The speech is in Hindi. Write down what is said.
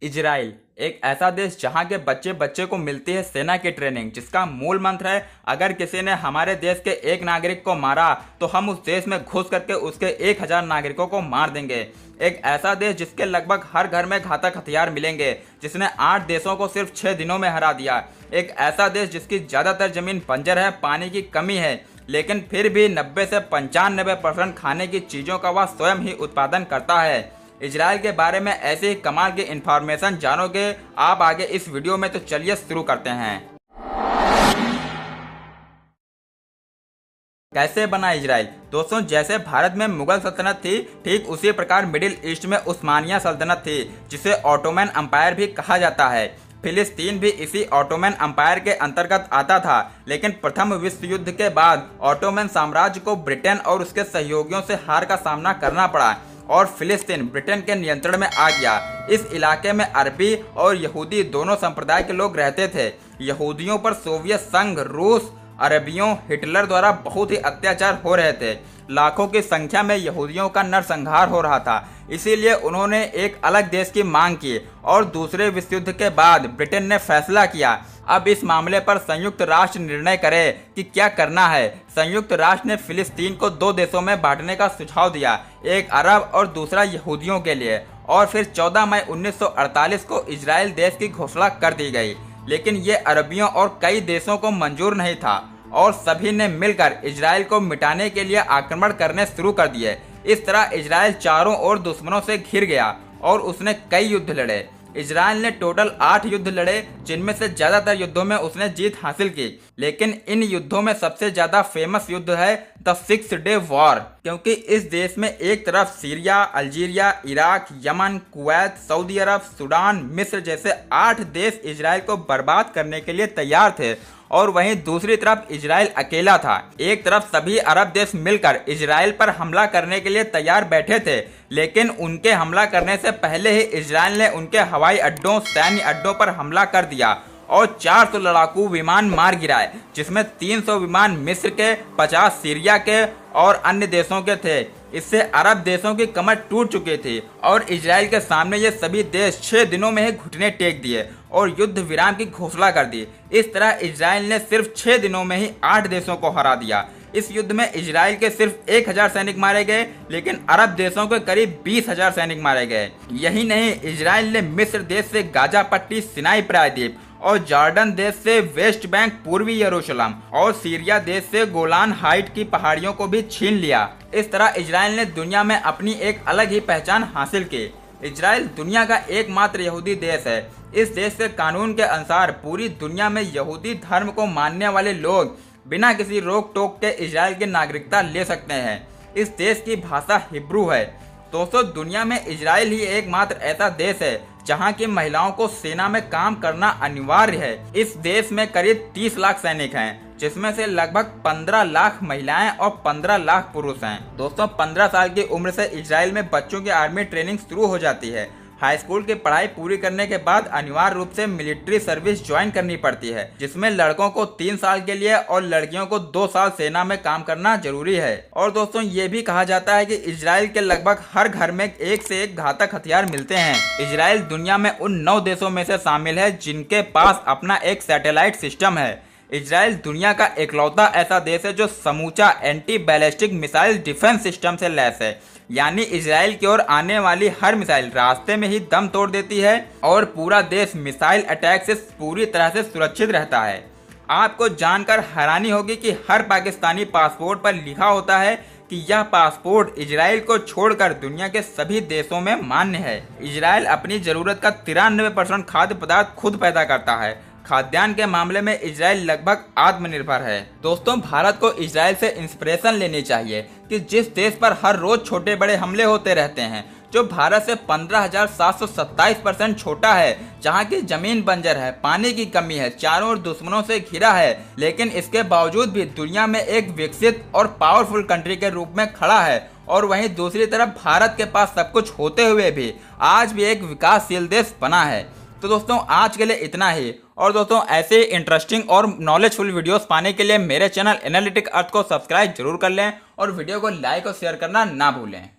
इजराइल एक ऐसा देश जहां के बच्चे बच्चे को मिलती है सेना की ट्रेनिंग, जिसका मूल मंत्र है अगर किसी ने हमारे देश के एक नागरिक को मारा तो हम उस देश में घुस करके उसके 1000 नागरिकों को मार देंगे। एक ऐसा देश जिसके लगभग हर घर में घातक हथियार मिलेंगे, जिसने 8 देशों को सिर्फ 6 दिनों में हरा दिया। एक ऐसा देश जिसकी ज्यादातर जमीन बंजर है, पानी की कमी है, लेकिन फिर भी 90 से 95% खाने की चीजों का वह स्वयं ही उत्पादन करता है। इजराइल के बारे में ऐसे ही कमाल की इंफॉर्मेशन जानोगे आप आगे इस वीडियो में, तो चलिए शुरू करते हैं। कैसे बना इजराइल? दोस्तों, जैसे भारत में मुगल सल्तनत थी, ठीक उसी प्रकार मिडिल ईस्ट में उस्मानिया सल्तनत थी, जिसे ऑटोमन अंपायर भी कहा जाता है। फिलिस्तीन भी इसी ऑटोमन अंपायर के अंतर्गत आता था, लेकिन प्रथम विश्व युद्ध के बाद ऑटोमन साम्राज्य को ब्रिटेन और उसके सहयोगियों से हार का सामना करना पड़ा और फिलिस्तीन ब्रिटेन के नियंत्रण में आ गया। इस इलाके में अरबी और यहूदी दोनों संप्रदाय के लोग रहते थे। यहूदियों पर सोवियत संघ, रूस, अरबियों, हिटलर द्वारा बहुत ही अत्याचार हो रहे थे। लाखों की संख्या में यहूदियों का नरसंहार हो रहा था, इसीलिए उन्होंने एक अलग देश की मांग की और दूसरे विश्व युद्ध के बाद ब्रिटेन ने फैसला किया अब इस मामले पर संयुक्त राष्ट्र निर्णय करे कि क्या करना है। संयुक्त राष्ट्र ने फिलिस्तीन को 2 देशों में बांटने का सुझाव दिया, एक अरब और दूसरा यहूदियों के लिए, और फिर 14 मई 1948 को इजराइल देश की घोषणा कर दी गई। लेकिन ये अरबियों और कई देशों को मंजूर नहीं था और सभी ने मिलकर इजराइल को मिटाने के लिए आक्रमण करने शुरू कर दिए। इस तरह इजराइल चारों ओर दुश्मनों से घिर गया और उसने कई युद्ध लड़े। इजराइल ने टोटल 8 युद्ध लड़े, जिनमें से ज्यादातर युद्धों में उसने जीत हासिल की। लेकिन इन युद्धों में सबसे ज्यादा फेमस युद्ध है द 6 डे वॉर, क्योंकि इस देश में एक तरफ Syria, Algeria, Iraq, Yemen, Kuwait, Saudi Arab, Sudan, मिस्र जैसे 8 देश इजराइल को बर्बाद करने के लिए तैयार थे और वहीं दूसरी तरफ इजराइल अकेला था। एक तरफ सभी अरब देश मिलकर इजराइल पर हमला करने के लिए तैयार बैठे थे, लेकिन उनके हमला करने से पहले ही इजराइल ने उनके हवाई अड्डों, सैन्य अड्डों पर हमला कर दिया और 400 लड़ाकू विमान मार गिराए, जिसमें 300 विमान मिस्र के, 50 सीरिया के और अन्य देशों के थे। इससे अरब देशों की कमर टूट चुकी थी और इजराइल के सामने ये सभी देश 6 दिनों में ही घुटने टेक दिए और युद्ध विराम की घोषणा कर दी। इस तरह इजराइल ने सिर्फ 6 दिनों में ही 8 देशों को हरा दिया। इस युद्ध में इजराइल के सिर्फ 1000 सैनिक मारे गए, लेकिन अरब देशों के करीब 20,000 सैनिक मारे गए। यही नहीं, इजराइल ने मिस्र देश से गाजा पट्टी, सिनाई प्रायद्वीप और जॉर्डन देश से वेस्ट बैंक, पूर्वी यरूशलेम और सीरिया देश से गोलान हाइट की पहाड़ियों को भी छीन लिया। इस तरह इजराइल ने दुनिया में अपनी एक अलग ही पहचान हासिल की। इजराइल दुनिया का एकमात्र यहूदी देश है। इस देश के कानून के अनुसार पूरी दुनिया में यहूदी धर्म को मानने वाले लोग बिना किसी रोक टोक के इजराइल की नागरिकता ले सकते हैं। इस देश की भाषा हिब्रू है। दोस्तों, दुनिया में इजराइल ही एकमात्र ऐसा देश है जहां की महिलाओं को सेना में काम करना अनिवार्य है। इस देश में करीब 30 लाख सैनिक हैं, जिसमें से लगभग 15 लाख महिलाएं और 15 लाख पुरुष हैं। दोस्तों, 15 साल की उम्र से इजराइल में बच्चों की आर्मी ट्रेनिंग शुरू हो जाती है। हाई स्कूल की पढ़ाई पूरी करने के बाद अनिवार्य रूप से मिलिट्री सर्विस ज्वाइन करनी पड़ती है, जिसमें लड़कों को 3 साल के लिए और लड़कियों को 2 साल सेना में काम करना जरूरी है। और दोस्तों, ये भी कहा जाता है कि इजराइल के लगभग हर घर में एक से एक घातक हथियार मिलते हैं। इजराइल दुनिया में उन 9 देशों में से शामिल है जिनके पास अपना एक सैटेलाइट सिस्टम है। इजराइल दुनिया का इकलौता ऐसा देश है जो समूचा anti ballistic missile defence system से लैस है, यानी इजराइल की ओर आने वाली हर मिसाइल रास्ते में ही दम तोड़ देती है और पूरा देश मिसाइल अटैक से पूरी तरह से सुरक्षित रहता है। आपको जानकर हैरानी होगी कि हर पाकिस्तानी पासपोर्ट पर लिखा होता है कि यह पासपोर्ट इजराइल को छोड़कर दुनिया के सभी देशों में मान्य है। इजराइल अपनी जरूरत का 93% खाद्य पदार्थ खुद पैदा करता है। खाद्यान्न के मामले में इजराइल लगभग आत्मनिर्भर है। दोस्तों, भारत को इजराइल से इंस्पिरेशन लेनी चाहिए कि जिस देश पर हर रोज छोटे बड़े हमले होते रहते हैं, जो भारत से 15,727% छोटा है, जहां की जमीन बंजर है, पानी की कमी है, चारों ओर दुश्मनों से घिरा है, लेकिन इसके बावजूद भी दुनिया में एक विकसित और पावरफुल कंट्री के रूप में खड़ा है। और वहीं दूसरी तरफ भारत के पास सब कुछ होते हुए भी आज भी एक विकासशील देश बना है। तो दोस्तों, आज के लिए इतना ही। और दोस्तों, ऐसे इंटरेस्टिंग और नॉलेजफुल वीडियोस पाने के लिए मेरे चैनल एनालिटिक अर्थ को सब्सक्राइब जरूर कर लें और वीडियो को लाइक और शेयर करना ना भूलें।